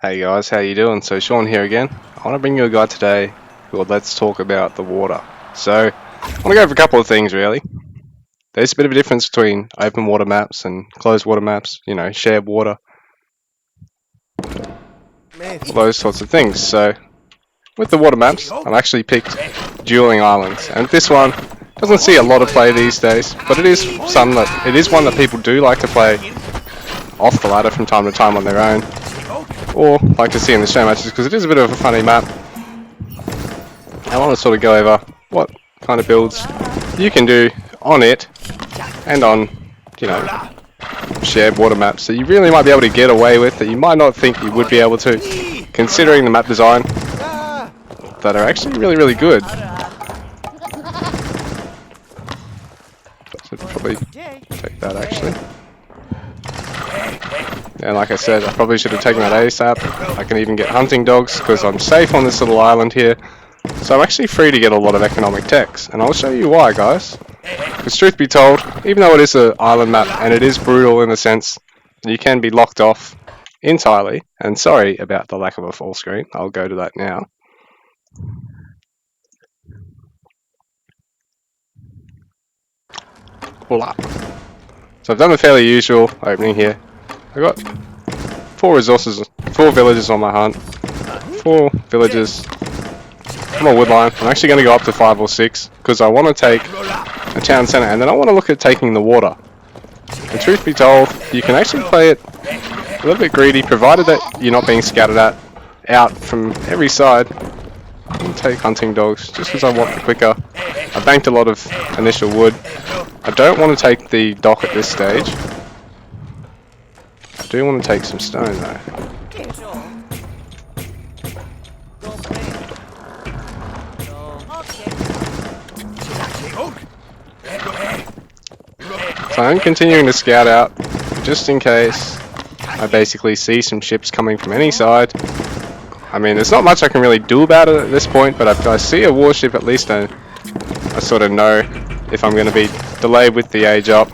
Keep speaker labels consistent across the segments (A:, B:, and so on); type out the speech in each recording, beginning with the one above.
A: Hey guys, how you doing? So Sean here again. I want to bring you a guide today called Let's Talk About the Water. So I want to go over a couple of things really. There's a bit of a difference between open water maps and closed water maps, shared water, all those sorts of things. So with the water maps, I've actually picked Dueling Islands, and this one doesn't see a lot of play these days, but it is one that people do like to play off the ladder from time to time on their own, or like to see in the show matches because it is a bit of a funny map. I want to sort of go over what kind of builds you can do on it and on, shared water maps that you really might be able to get away with that you might not think you would be able to, considering the map design that are actually really, really good. Should probably take that actually. And like I said, I probably should have taken that ASAP. I can even get hunting dogs because I'm safe on this little island here. So I'm actually free to get a lot of economic techs, and I'll show you why, guys. Because truth be told, even though it is an island map and it is brutal in the sense that you can be locked off entirely, and sorry about the lack of a full screen, I'll go to that now. Voila. So I've done the fairly usual opening here. I've got 4 villages on my hunt, 4 villages on my wood line. I'm actually going to go up to 5 or 6 because I want to take a town centre and then I want to look at taking the water. And truth be told, you can actually play it a little bit greedy provided that you're not being scattered out from every side. I'll take hunting dogs just because I want the quicker. I banked a lot of initial wood. I don't want to take the dock at this stage. I do want to take some stone though. So I'm continuing to scout out just in case I basically see some ships coming from any side. I mean, there's not much I can really do about it at this point, but if I see a warship, at least I sort of know if I'm going to be delayed with the age up.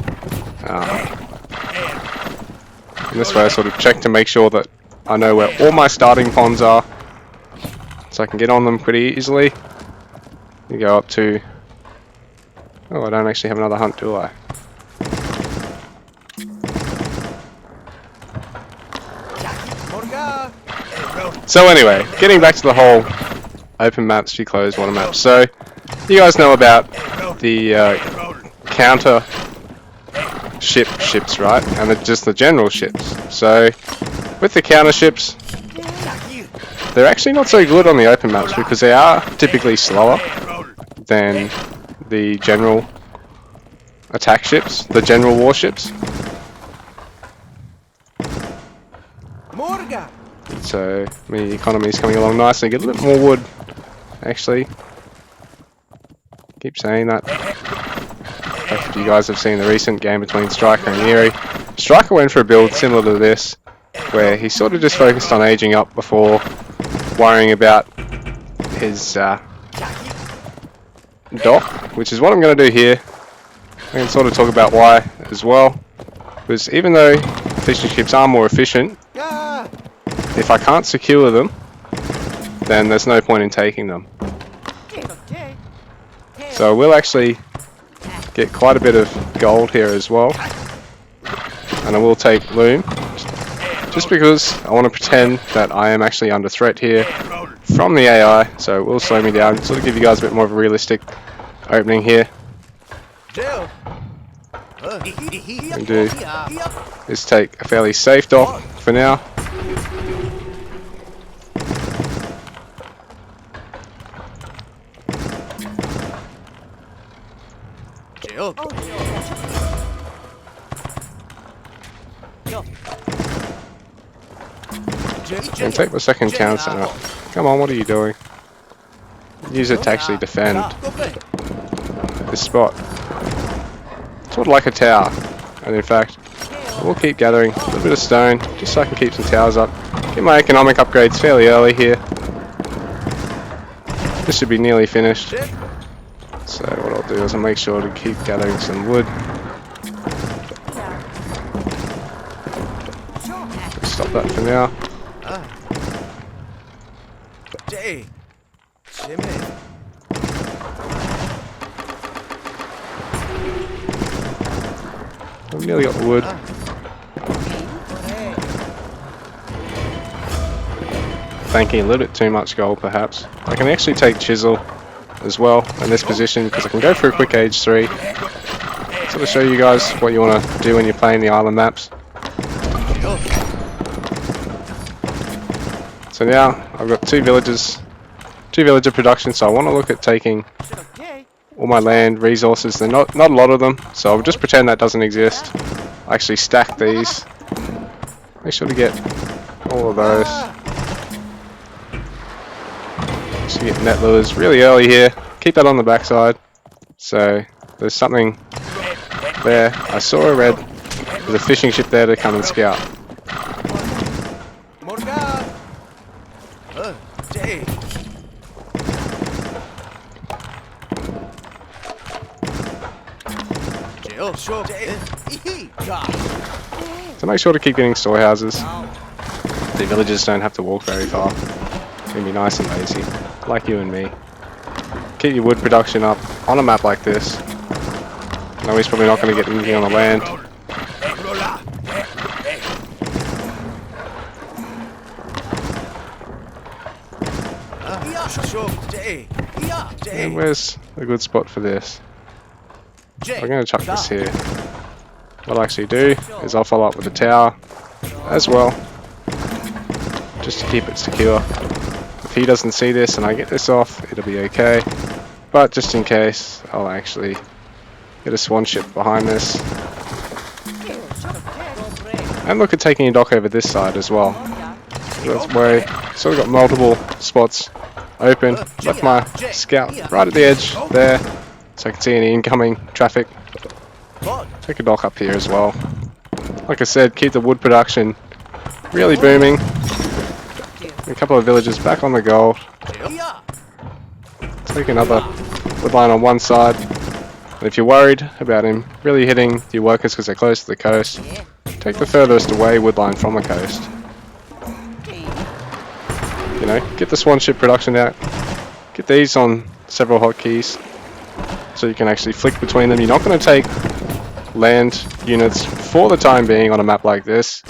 A: And this way I sort of check to make sure that I know where all my starting ponds are, so I can get on them pretty easily. You go up to... Oh, I don't actually have another hunt, do I? So anyway, getting back to the whole open maps v closed water maps. So you guys know about the counter ships, right? And just the general ships. So with the counter ships, they're actually not so good on the open maps because they are typically slower than the general attack ships, the general warships. So the economy is coming along nicely. Get a little more wood, actually. Keep saying that. If you guys have seen the recent game between Striker and Eerie, Striker went for a build similar to this, where he sort of just focused on aging up before worrying about his dock, which is what I'm going to do here. I can sort of talk about why as well, because even though fishing ships are more efficient, if I can't secure them, then there's no point in taking them. So we'll actually get quite a bit of gold here as well, and I will take loom just because I want to pretend that I am actually under threat here from the AI, so it will slow me down, sort of give you guys a bit more of a realistic opening here. What I'm going to do is take a fairly safe dock for now. And take the second town center. Come on, what are you doing? Use it to actually defend this spot. Sort of like a tower. And in fact, we'll keep gathering a little bit of stone just so I can keep some towers up. Get my economic upgrades fairly early here. This should be nearly finished. So what I'll do is I'll make sure to keep gathering some wood. Stop that for now. I've nearly got the wood. Thanking a little bit too much gold, perhaps. I can actually take chisel as well in this position because I can go for a quick age 3. Sort of show you guys what you want to do when you're playing the island maps. So now I've got 2 villager production, so I want to look at taking all my land resources. They're not a lot of them, so I'll just pretend that doesn't exist. I actually stack these. Make sure to get all of those. Actually get net lures really early here. Keep that on the backside. So there's something there. I saw a red. There's a fishing ship there to come and scout. So make sure to keep getting storehouses. The villagers don't have to walk very far. It's gonna be nice and lazy, like you and me. Keep your wood production up on a map like this. I know he's probably not going to get anything on the land. And where's a good spot for this? I'm going to chuck this here. What I'll actually do is I'll follow up with a tower as well, just to keep it secure. If he doesn't see this and I get this off, it'll be okay. But just in case, I'll actually get a swan ship behind this. And look at taking a dock over this side as well. That's where I sort of got multiple spots open. Left my scout right at the edge there, so I can see any incoming traffic. Take a dock up here as well. Like I said, keep the wood production really booming. A couple of villagers back on the gold. Take another wood line on one side. And if you're worried about him really hitting your workers because they're close to the coast, take the furthest away wood line from the coast. You know, get the swan ship production out. Get these on several hotkeys so you can actually flick between them. You're not going to take land units for the time being on a map like this.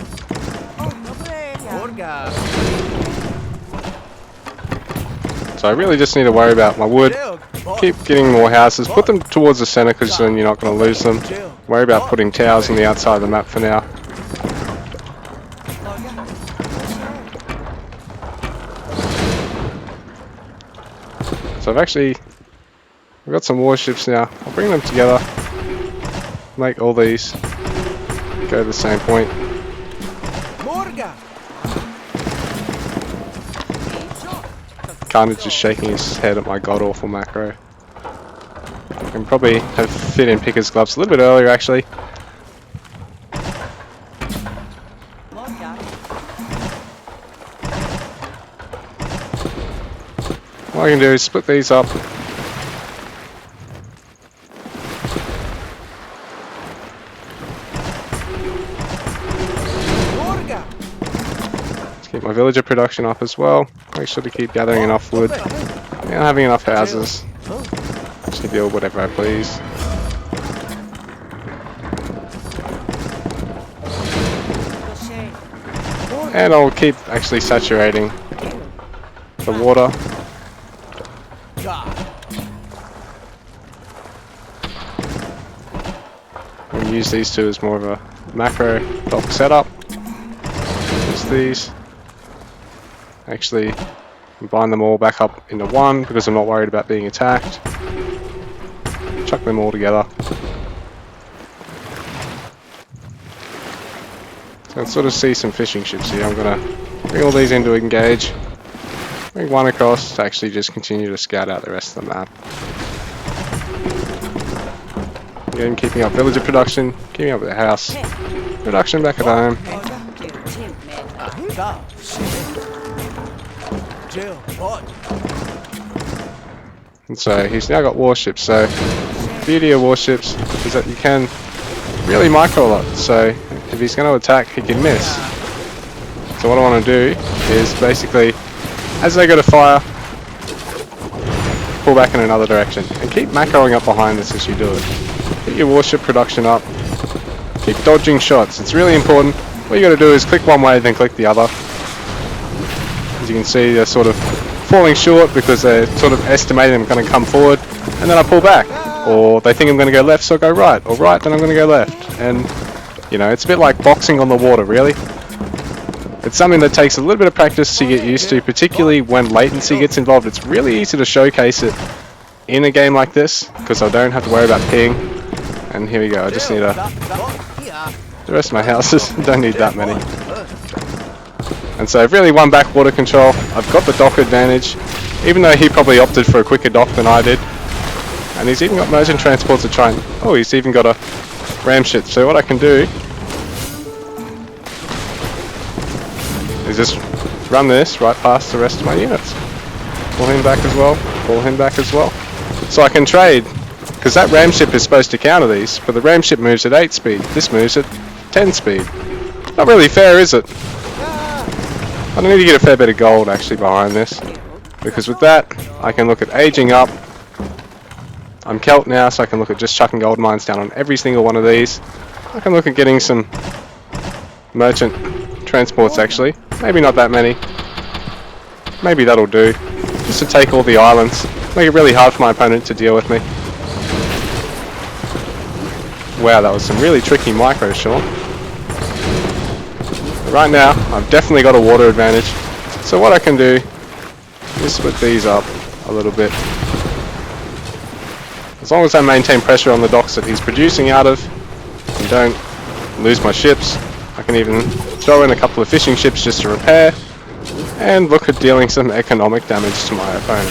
A: So I really just need to worry about my wood. Keep getting more houses. Put them towards the center because then you're not going to lose them. Worry about putting towers on the outside of the map for now. So we've got some warships now. I'll bring them together. Make all these go to the same point. Carnage is shaking his head at my god-awful macro. I can probably have fit in Picker's gloves a little bit earlier, actually. What I can do is split these up. Keep my villager production up as well. Make sure to keep gathering enough wood and having enough houses. Actually build whatever I please. And I'll keep actually saturating the water. And use these two as more of a macro dock setup. Use these. Actually combine them all back up into one because I'm not worried about being attacked. Chuck them all together. So I can sort of see some fishing ships here. I'm going to bring all these in to engage. Bring one across to actually just continue to scout out the rest of the map. Again, keeping up villager production, keeping up with the house production back at home. And so he's now got warships, so the beauty of warships is that you can really micro a lot, so if he's going to attack he can miss. So what I want to do is basically as they go to fire, pull back in another direction. And keep macroing up behind this as you do it. Get your warship production up. Keep dodging shots. It's really important. What you got to do is click one way, then click the other. As you can see, they're sort of falling short because they're sort of estimating I'm going to come forward, and then I pull back. Or they think I'm going to go left, so I go right. Or right, then I'm going to go left. And, you know, it's a bit like boxing on the water, really. It's something that takes a little bit of practice to get used to, particularly when latency gets involved. It's really easy to showcase it in a game like this, because I don't have to worry about ping. And here we go, I just need the rest of my houses, don't need that many. And so I've really won back water control. I've got the dock advantage, even though he probably opted for a quicker dock than I did. And he's even got merchant transports to try and... oh, he's even got a ram ship. So what I can do is just run this right past the rest of my units. Pull him back as well, pull him back as well. So I can trade, because that ram ship is supposed to counter these, but the ram ship moves at 8 speed, this moves at 10 speed. Not really fair, is it? I need to get a fair bit of gold actually behind this, because with that I can look at aging up. I'm Celt now, so I can look at just chucking gold mines down on every single one of these. I can look at getting some merchant transports actually, maybe not that many, maybe that'll do, just to take all the islands, make it really hard for my opponent to deal with me. Wow, that was some really tricky micro, Sean. Right now, I've definitely got a water advantage, so what I can do is split these up a little bit. As long as I maintain pressure on the docks that he's producing out of, and don't lose my ships, I can even throw in a couple of fishing ships just to repair, and look at dealing some economic damage to my opponent.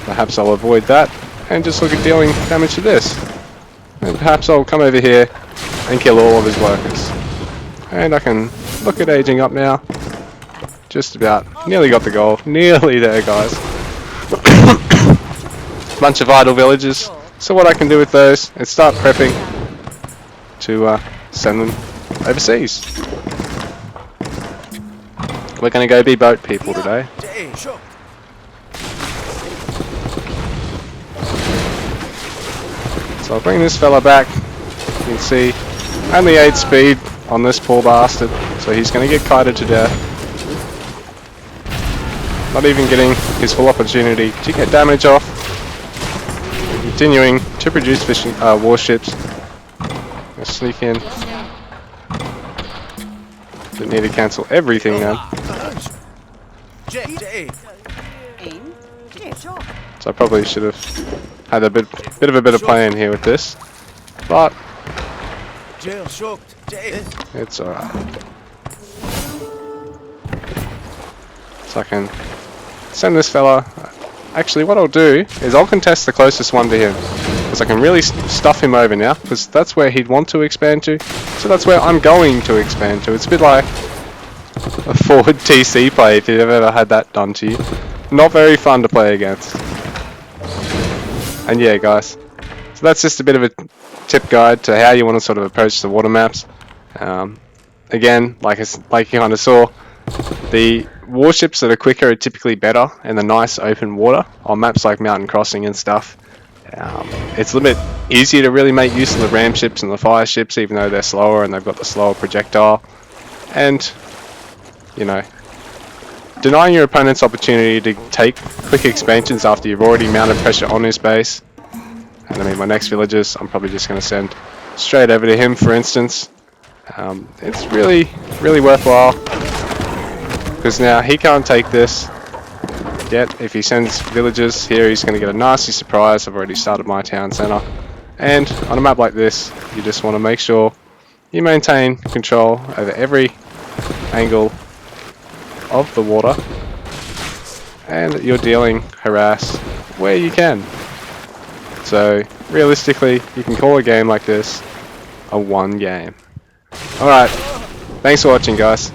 A: Perhaps I'll avoid that, and just look at dealing damage to this. And perhaps I'll come over here and kill all of his workers. And I can look at aging up now. Just about. Nearly got the goal. Nearly there, guys. Bunch of idle villages. So what I can do with those is start prepping to send them overseas. We're going to go be boat people today. So I'll bring this fella back. You can see only 8 speed on this poor bastard, so he's going to get kited to death. Not even getting his full opportunity to get damage off. Continuing to produce fishing warships. Let's sneak in. Didn't need to cancel everything then. So I probably should have had a bit of a better plan here with this, but it's alright. So I can send this fella. Actually, what I'll do is I'll contest the closest one to him, because I can really stuff him over now, because that's where he'd want to expand to, so that's where I'm going to expand to. It's a bit like a forward TC play, if you've ever had that done to you. Not very fun to play against. And yeah, guys, so that's just a bit of a tip guide to how you want to sort of approach the water maps. Again, like you kind of saw, the warships that are quicker are typically better in the nice open water on maps like Mountain Crossing and stuff. It's a little bit easier to really make use of the ram ships and the fire ships, even though they're slower and they've got the slower projectile. And, you know, denying your opponent's opportunity to take quick expansions after you've already mounted pressure on his base. And I mean, my next villagers, I'm probably just going to send straight over to him, for instance. It's really, really worthwhile, because now he can't take this yet. If he sends villagers here, he's going to get a nasty surprise. I've already started my town centre. And on a map like this, you just want to make sure you maintain control over every angle of the water, and that you're dealing harass where you can. So realistically, you can call a game like this a 1 game. Alright, thanks for watching, guys.